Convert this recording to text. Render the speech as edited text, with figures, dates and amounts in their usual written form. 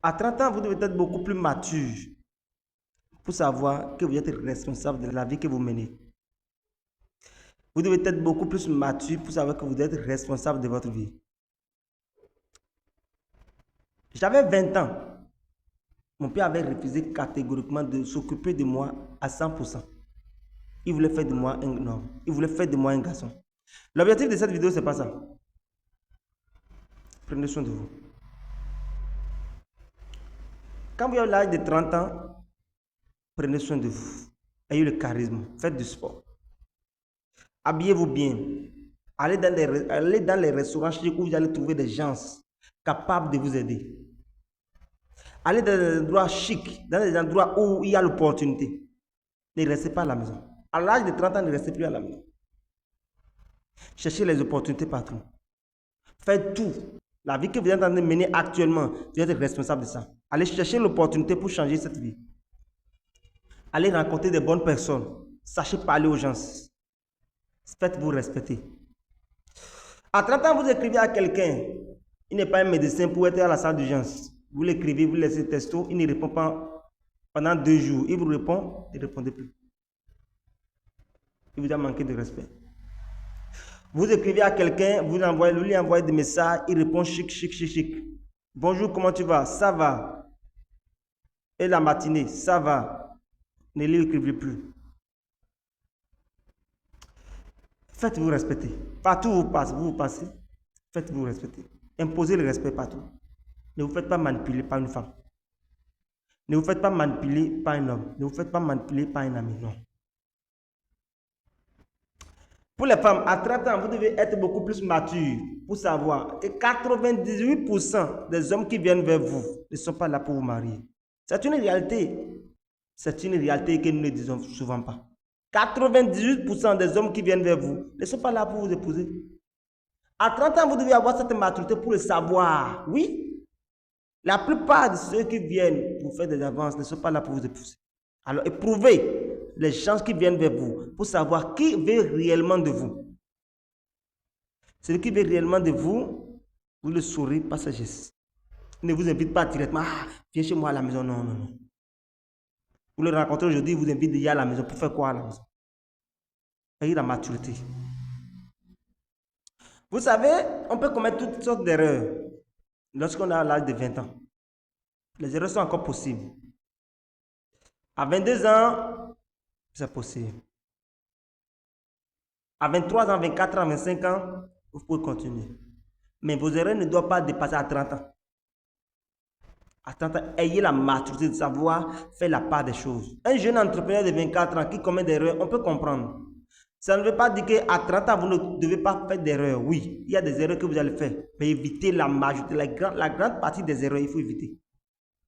À 30 ans, vous devez être beaucoup plus mature pour savoir que vous êtes responsable de la vie que vous menez. Vous devez être beaucoup plus mature pour savoir que vous êtes responsable de votre vie. J'avais 20 ans. Mon père avait refusé catégoriquement de s'occuper de moi à 100%. Il voulait faire de moi un homme. Il voulait faire de moi un garçon. L'objectif de cette vidéo, c'est pas ça. Prenez soin de vous. Quand vous avez l'âge de 30 ans, prenez soin de vous. Ayez le charisme. Faites du sport. Habillez-vous bien. Allez dans les restaurants chics où vous allez trouver des gens capables de vous aider. Allez dans des endroits chics, dans des endroits où il y a l'opportunité. Ne restez pas à la maison. À l'âge de 30 ans, ne restez plus à la maison. Cherchez les opportunités partout. Faites tout. La vie que vous êtes en train de mener actuellement, vous êtes responsable de ça. Allez chercher l'opportunité pour changer cette vie. Allez rencontrer des bonnes personnes. Sachez parler aux gens. Faites-vous respecter. À 30 ans, vous écrivez à quelqu'un. Il n'est pas un médecin pour être à la salle d'urgence. Vous l'écrivez, vous laissez texto, il ne répond pas pendant 2 jours. Il vous répond, il ne répondez plus. Il vous a manqué de respect. Vous écrivez à quelqu'un, vous lui envoyez des messages, il répond chic, chic, chic, chic. Bonjour, comment tu vas? Ça va. Et la matinée, ça va. Ne lui écrivez plus. Faites-vous respecter. Partout où vous passez, faites-vous respecter. Imposez le respect partout. Ne vous faites pas manipuler par une femme. Ne vous faites pas manipuler par un homme. Ne vous faites pas manipuler par un ami. Non. Pour les femmes, à 30 ans, vous devez être beaucoup plus mature pour savoir que 98% des hommes qui viennent vers vous ne sont pas là pour vous marier. C'est une réalité. C'est une réalité que nous ne disons souvent pas. 98% des hommes qui viennent vers vous ne sont pas là pour vous épouser. À 30 ans, vous devez avoir cette maturité pour le savoir. Oui. La plupart de ceux qui viennent vous faire des avances ne sont pas là pour vous épouser. Alors, éprouvez les gens qui viennent vers vous pour savoir qui veut réellement de vous. Celui qui veut réellement de vous, vous le saurez par sa geste. Il ne vous invite pas directement, viens chez moi à la maison. Non, non, non. Vous le rencontrez aujourd'hui, il vous invite déjà à la maison. Pour faire quoi à la maison? Ayez la maturité. Vous savez, on peut commettre toutes sortes d'erreurs lorsqu'on a l'âge de 20 ans. Les erreurs sont encore possibles. À 22 ans, c'est possible. À 23 ans, 24 ans, 25 ans, vous pouvez continuer. Mais vos erreurs ne doivent pas dépasser à 30 ans. À 30 ans, ayez la maturité de savoir faire la part des choses. Un jeune entrepreneur de 24 ans qui commet des erreurs, on peut comprendre. Ça ne veut pas dire qu'à 30 ans, vous ne devez pas faire d'erreurs. Oui, il y a des erreurs que vous allez faire. Mais évitez la majorité, la grande partie des erreurs, il faut éviter.